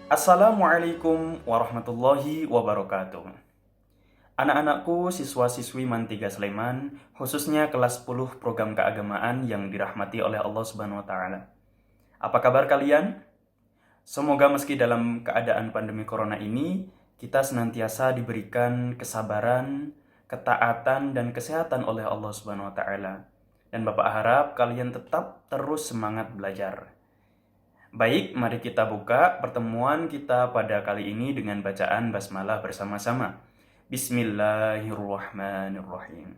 Assalamualaikum warahmatullahi wabarakatuh. Anak-anakku, siswa-siswi Mantiga Sleman, khususnya kelas 10 program keagamaan yang dirahmati oleh Allah Subhanahu wa taala. Apa kabar kalian? Semoga meski dalam keadaan pandemi corona ini, kita senantiasa diberikan kesabaran, ketaatan dan kesehatan oleh Allah Subhanahu wa taala. Dan Bapak harap kalian tetap terus semangat belajar. Baik, mari kita buka pertemuan kita pada kali ini dengan bacaan basmalah bersama-sama. Bismillahirrahmanirrahim.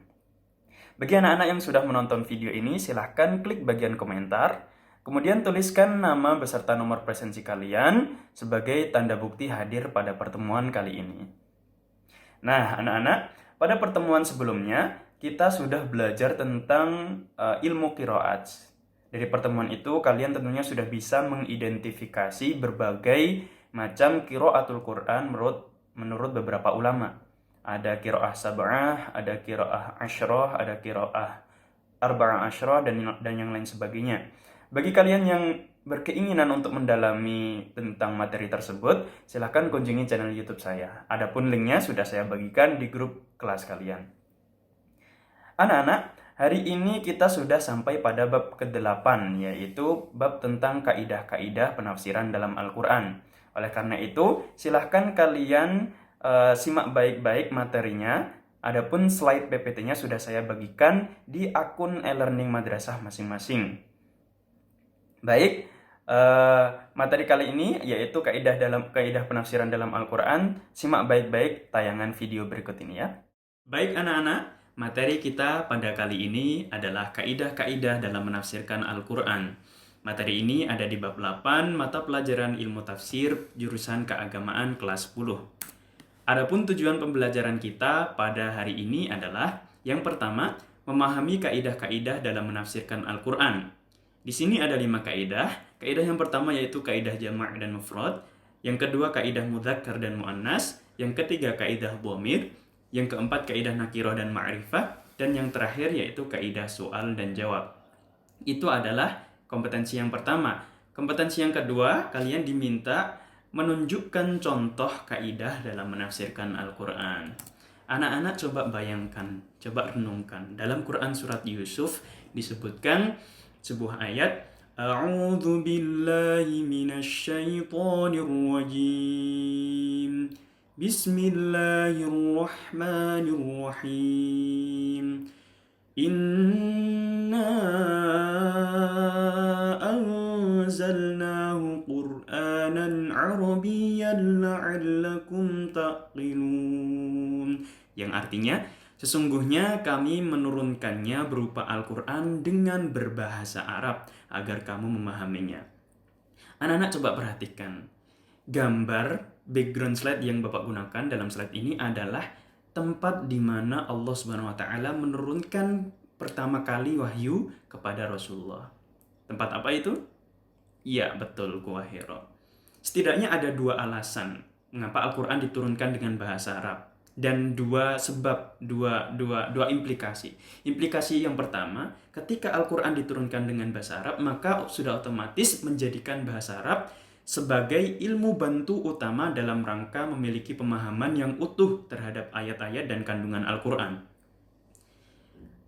Bagi anak-anak yang sudah menonton video ini, silahkan klik bagian komentar, kemudian tuliskan nama beserta nomor presensi kalian sebagai tanda bukti hadir pada pertemuan kali ini. Nah, anak-anak, pada pertemuan sebelumnya, kita sudah belajar tentang ilmu qiraat. Dari pertemuan itu, kalian tentunya sudah bisa mengidentifikasi berbagai macam qiraatul Quran menurut beberapa ulama. Ada qiraah sab'ah, ada qiraah asyrah, ada qiraah arba'ah asyrah, dan yang lain sebagainya. Bagi kalian yang berkeinginan untuk mendalami tentang materi tersebut, silahkan kunjungi channel YouTube saya. Adapun linknya sudah saya bagikan di grup kelas kalian. Anak-anak, hari ini kita sudah sampai pada bab ke-8, yaitu bab tentang kaidah-kaidah penafsiran dalam Al-Quran. Oleh karena itu, silahkan kalian simak baik-baik materinya. Adapun slide PPT-nya sudah saya bagikan di akun e-learning madrasah masing-masing. Baik, materi kali ini yaitu kaidah penafsiran dalam Al-Quran. Simak baik-baik tayangan video berikut ini ya. Baik anak-anak, materi kita pada kali ini adalah kaidah-kaidah dalam menafsirkan Al-Quran. Materi ini ada di bab 8 mata pelajaran ilmu tafsir jurusan keagamaan kelas 10. Adapun tujuan pembelajaran kita pada hari ini adalah yang pertama, memahami kaidah-kaidah dalam menafsirkan Al-Quran. Di sini ada 5 kaidah. Kaidah yang pertama yaitu kaidah jamak dan mufrad. Yang kedua kaidah mudzakkar dan muannas. Yang ketiga kaidah dhamir. Yang keempat kaidah nakirah dan ma'rifah, dan yang terakhir yaitu kaidah soal dan jawab. Itu adalah kompetensi yang pertama. Kompetensi yang kedua, kalian diminta menunjukkan contoh kaidah dalam menafsirkan Al-Quran. Anak-anak coba bayangkan, coba renungkan. Dalam Quran surat Yusuf disebutkan sebuah ayat, A'udzu billahi minasyaitonir rajim. Bismillahirrahmanirrahim. Inna anzalnahu Qur'anan Arabiyyan la'allakum taqilun. Yang artinya, sesungguhnya kami menurunkannya berupa Al-Quran dengan berbahasa Arab agar kamu memahaminya. Anak-anak coba perhatikan. Gambar background slide yang Bapak gunakan dalam slide ini adalah tempat di mana Allah Subhanahu wa taala menurunkan pertama kali wahyu kepada Rasulullah. Tempat apa itu? Iya, betul, Gua Hira. Setidaknya ada 2 alasan mengapa Al-Quran diturunkan dengan bahasa Arab, dan 2 sebab, dua implikasi. Implikasi yang pertama, ketika Al-Quran diturunkan dengan bahasa Arab, maka sudah otomatis menjadikan bahasa Arab sebagai ilmu bantu utama dalam rangka memiliki pemahaman yang utuh terhadap ayat-ayat dan kandungan Al-Quran.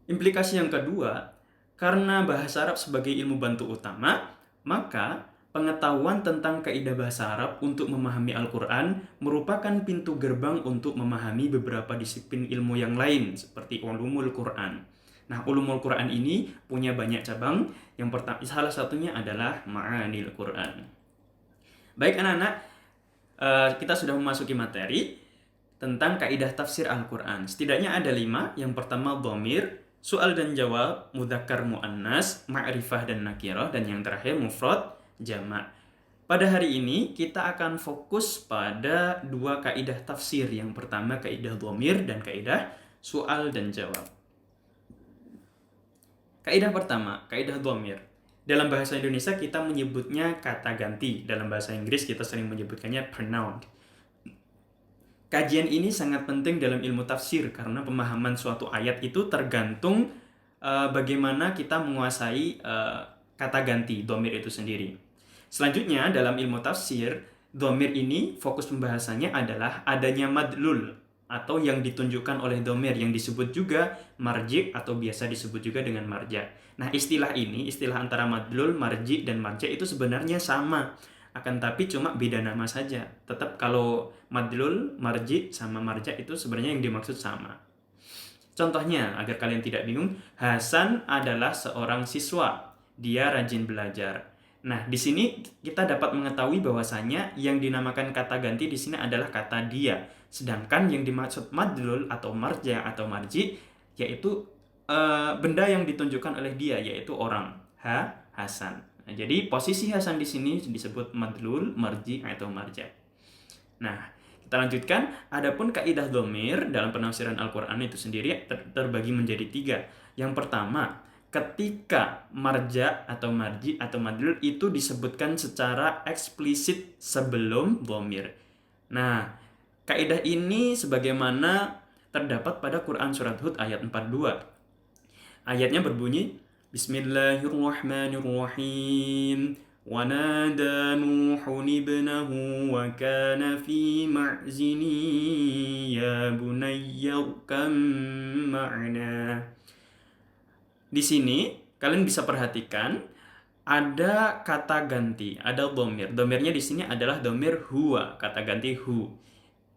Implikasi yang kedua, karena bahasa Arab sebagai ilmu bantu utama, maka pengetahuan tentang kaidah bahasa Arab untuk memahami Al-Quran merupakan pintu gerbang untuk memahami beberapa disiplin ilmu yang lain, seperti ulumul Quran. Nah, ulumul Quran ini punya banyak cabang. Yang pertama, salah satunya adalah ma'anil Quran. Baik anak-anak, kita sudah memasuki materi tentang kaidah tafsir Al-Quran. Setidaknya ada 5. Yang pertama dhamir, soal dan jawab, mudzakkar muannas, ma'rifah dan nakirah, dan yang terakhir mufrad, jamak. Pada hari ini kita akan fokus pada 2 kaidah tafsir. Yang pertama kaidah dhamir dan kaidah soal dan jawab. Kaidah pertama, kaidah dhamir. Dalam bahasa Indonesia kita menyebutnya kata ganti. Dalam bahasa Inggris kita sering menyebutkannya pronoun. Kajian ini sangat penting dalam ilmu tafsir karena pemahaman suatu ayat itu tergantung bagaimana kita menguasai kata ganti, dhamir itu sendiri. Selanjutnya dalam ilmu tafsir, Dhamir ini fokus pembahasannya adalah adanya madlul atau yang ditunjukkan oleh dhamir yang disebut juga marji atau biasa disebut juga dengan marja. Nah, istilah ini, istilah antara madlul, marji, dan marja itu sebenarnya sama. Akan tapi cuma beda nama saja. Tetap kalau madlul, marji, sama marja itu sebenarnya yang dimaksud sama. Contohnya, agar kalian tidak bingung, Hasan adalah seorang siswa. Dia rajin belajar. Nah, di sini kita dapat mengetahui bahwasanya yang dinamakan kata ganti di sini adalah kata dia. Sedangkan yang dimaksud madlul atau marja atau marji yaitu benda yang ditunjukkan oleh dia, yaitu orang. Hasan. Nah, jadi posisi Hasan di sini disebut madlul, marji atau marja. Nah, kita lanjutkan. Adapun kaidah dhamir dalam penafsiran Al-Quran itu sendiri terbagi menjadi 3. Yang pertama, ketika marja atau marji atau madlul itu disebutkan secara eksplisit sebelum dhamir. Nah, kaidah ini sebagaimana terdapat pada Quran Surat Hud ayat 42. Ayatnya berbunyi, Bismillahirrahmanirrahim. وَنَادَى نُوحٌ ابْنَهُ وَكَانَ فِي مَعْزِلٍ يَا بُنَيَّ ارْكَبْ مَعَنَا. Di sini kalian bisa perhatikan ada kata ganti, ada dhamir. Dhamirnya di sini adalah dhamir huwa, kata ganti hu,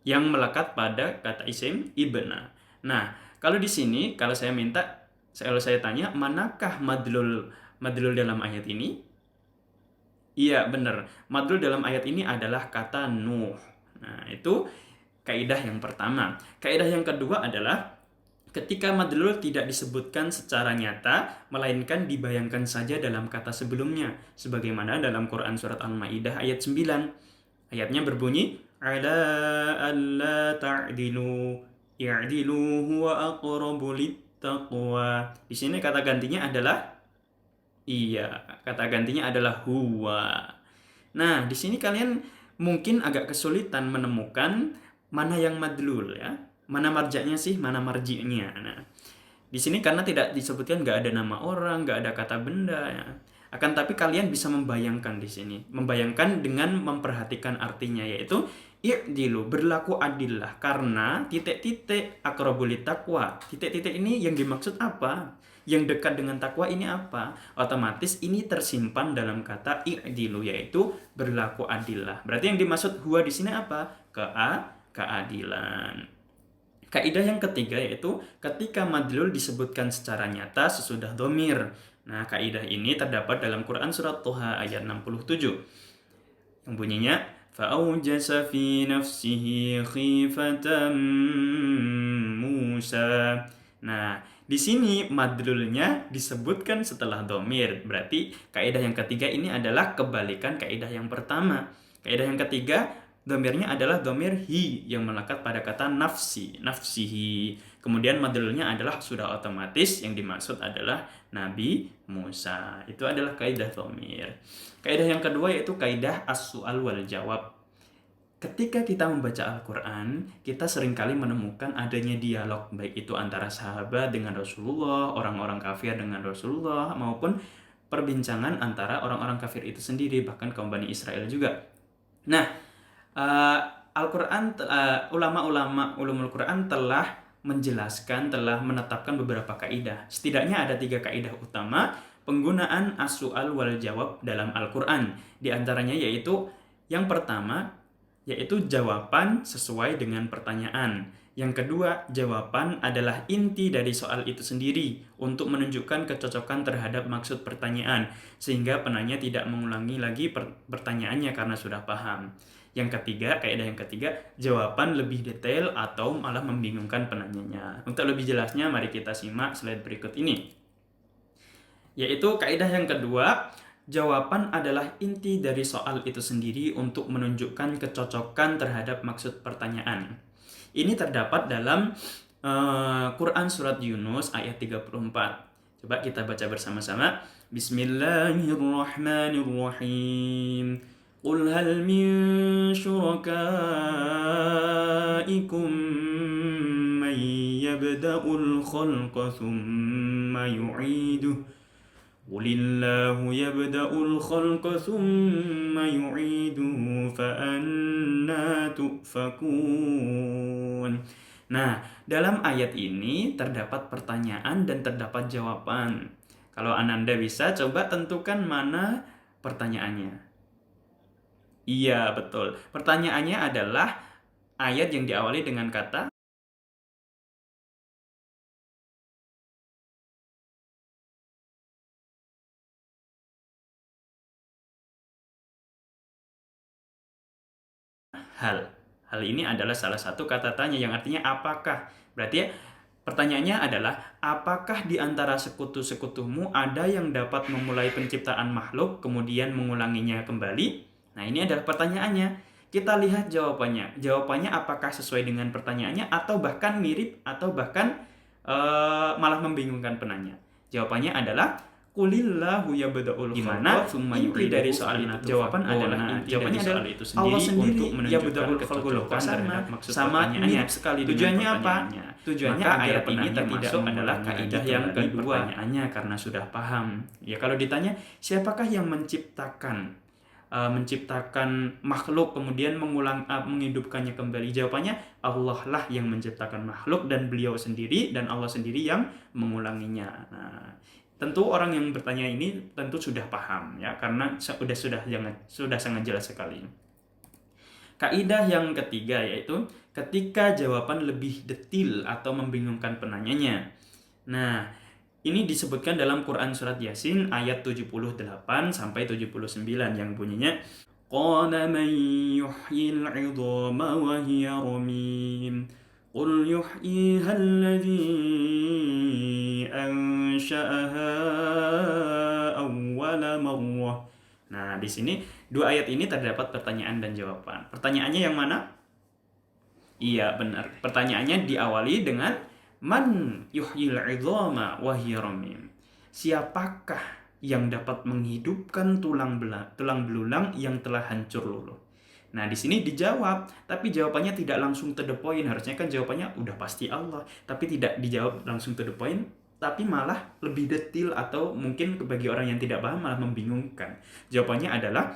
yang melekat pada kata isim ibna. Nah, kalau di sini kalau saya tanya, manakah madlul dalam ayat ini? Iya, benar. Madlul dalam ayat ini adalah kata Nuh. Nah, itu kaidah yang pertama. Kaidah yang kedua adalah ketika madlul tidak disebutkan secara nyata, melainkan dibayangkan saja dalam kata sebelumnya. Sebagaimana dalam Quran Surat Al-Ma'idah ayat 9. Ayatnya berbunyi, Ala alla ta'dilu, i'dilu huwa aqrabu littaqwa. Di sini kata gantinya adalah kata gantinya adalah huwa. Nah, di sini kalian mungkin agak kesulitan menemukan mana yang madlul ya. Mana marjanya sih, mana marjinya. Nah, di sini karena tidak disebutkan, nggak ada nama orang, nggak ada kata benda ya. Akan tapi kalian bisa membayangkan di sini. Membayangkan dengan memperhatikan artinya, yaitu i'dilu, berlaku adillah, karena titik-titik aqrabul taqwa. Titik-titik ini yang dimaksud apa? Yang dekat dengan takwa ini apa? Otomatis ini tersimpan dalam kata i'dilu, yaitu berlaku adillah. Berarti yang dimaksud huwa di sini apa? Keadilan. Kaidah yang ketiga yaitu ketika madlul disebutkan secara nyata sesudah dhamir. Nah, kaidah ini terdapat dalam Quran Surat Toha ayat 67. Yang bunyinya, فَأَوْجَسَ فِي نَفْسِهِ خِيفَةً مُوسَى. Nah, di sini madlulnya disebutkan setelah dhamir. Berarti kaidah yang ketiga ini adalah kebalikan kaidah yang pertama. Kaidah yang ketiga, dhamirnya adalah dhamir hi yang melekat pada kata nafsihi. Kemudian madlulnya adalah sudah otomatis, yang dimaksud adalah Nabi Musa. Itu adalah kaidah dhamir. Kaidah yang kedua yaitu kaidah as-su'al wal jawab. Ketika kita membaca Al-Quran, kita seringkali menemukan adanya dialog, baik itu antara sahabat dengan Rasulullah, orang-orang kafir dengan Rasulullah, maupun perbincangan antara orang-orang kafir itu sendiri, bahkan kaum Bani Israel juga. Nah, Al-Quran, ulama-ulama ulumul Quran telah menjelaskan, telah menetapkan beberapa kaidah. Setidaknya ada 3 kaidah utama penggunaan as-su'al wal jawab dalam Al-Quran. Di antaranya yaitu yang pertama, yaitu jawaban sesuai dengan pertanyaan. Yang kedua, jawaban adalah inti dari soal itu sendiri untuk menunjukkan kecocokan terhadap maksud pertanyaan, sehingga penanya tidak mengulangi lagi pertanyaannya karena sudah paham. Yang ketiga, kaidah yang ketiga, jawaban lebih detail atau malah membingungkan penanyanya. Untuk lebih jelasnya, mari kita simak slide berikut ini. Yaitu kaidah yang kedua, jawaban adalah inti dari soal itu sendiri untuk menunjukkan kecocokan terhadap maksud pertanyaan. Ini terdapat dalam Quran Surat Yunus ayat 34. Coba kita baca bersama-sama. Bismillahirrahmanirrahim. Qul hal min syurakaikum man yabda'ul khalqa thumma yu'iduh Qulillahu yabda'ul khalqa thumma yu'iduhu fa anna tu'fakun. Nah, dalam ayat ini terdapat pertanyaan dan terdapat jawaban. Kalau Ananda bisa, coba tentukan mana pertanyaannya. Iya, betul. Pertanyaannya adalah ayat yang diawali dengan kata hal. Hal ini adalah salah satu kata tanya yang artinya apakah. Berarti ya, pertanyaannya adalah apakah di antara sekutu-sekutumu ada yang dapat memulai penciptaan makhluk kemudian mengulanginya kembali? Nah, ini adalah pertanyaannya. Kita lihat jawabannya. Jawabannya apakah sesuai dengan pertanyaannya atau bahkan mirip atau bahkan malah membingungkan penanya. Jawabannya adalah Qulillahu yabda'ul khalqa tsumma inti dari soal itu jawaban adalah jawabannya adalah Allah sendiri yabda'ul khalqa sama mirip sekali. Tujuannya apa? Tujuannya ayat ini termasuk adalah kaidah yang kedua pertanyaannya karena sudah paham. Ya kalau ditanya siapakah yang menciptakan makhluk kemudian menghidupkannya kembali, jawabannya Allah lah yang menciptakan makhluk dan beliau sendiri dan Allah sendiri yang mengulanginya. Nah, tentu orang yang bertanya ini tentu sudah paham ya karena sudah sangat jelas sekali. Kaidah yang ketiga yaitu ketika jawaban lebih detil atau membingungkan penanyanya. Nah, ini disebutkan dalam Quran surat Yasin ayat 78 sampai 79 yang bunyinya Qala man yuhyil 'idhama wa hiya ramim Qul yuhyiha alladhi ansha'aha awwala marrah. Nah, di sini dua ayat ini terdapat pertanyaan dan jawaban. Pertanyaannya yang mana? Iya, benar. Pertanyaannya diawali dengan Man yuhyil 'idhama wa hiya ramim. Siapakah yang dapat menghidupkan tulang belulang yang telah hancur luluh? Nah, di sini dijawab, tapi jawabannya tidak langsung to the point. Harusnya kan jawabannya udah pasti Allah, tapi tidak dijawab langsung to the point, tapi malah lebih detail atau mungkin bagi orang yang tidak paham malah membingungkan. Jawabannya adalah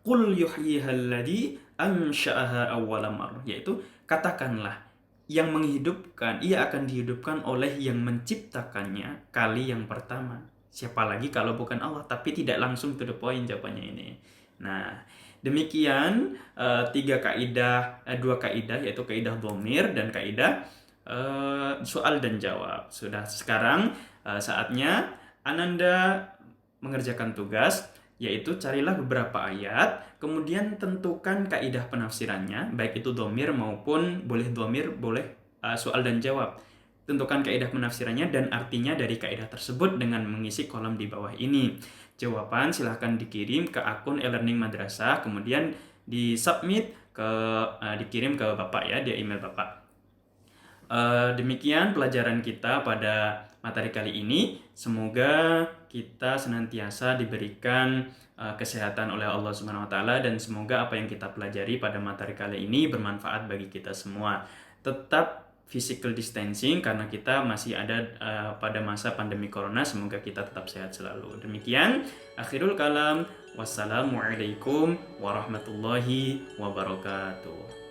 Qul yuhyihalladzi ansha'aha awwala marrah, yaitu katakanlah yang menghidupkan, ia akan dihidupkan oleh yang menciptakannya kali yang pertama. Siapa lagi kalau bukan Allah, tapi tidak langsung to the point jawabannya ini. Nah, demikian dua kaidah yaitu kaidah dhamir dan kaidah soal dan jawab. Sudah sekarang saatnya Ananda mengerjakan tugas, yaitu carilah beberapa ayat, kemudian tentukan kaidah penafsirannya, baik itu dhamir maupun boleh dhamir, boleh soal dan jawab. Tentukan kaidah penafsirannya dan artinya dari kaidah tersebut dengan mengisi kolom di bawah ini. Jawaban silahkan dikirim ke akun e-learning madrasah, kemudian disubmit dikirim ke Bapak ya, di email Bapak. Demikian pelajaran kita pada materi kali ini. Semoga kita senantiasa diberikan kesehatan oleh Allah Subhanahu wa taala dan semoga apa yang kita pelajari pada materi kali ini bermanfaat bagi kita semua. Tetap physical distancing karena kita masih ada pada masa pandemi corona. Semoga kita tetap sehat selalu. Demikian akhirul kalam. Wassalamualaikum warahmatullahi wabarakatuh.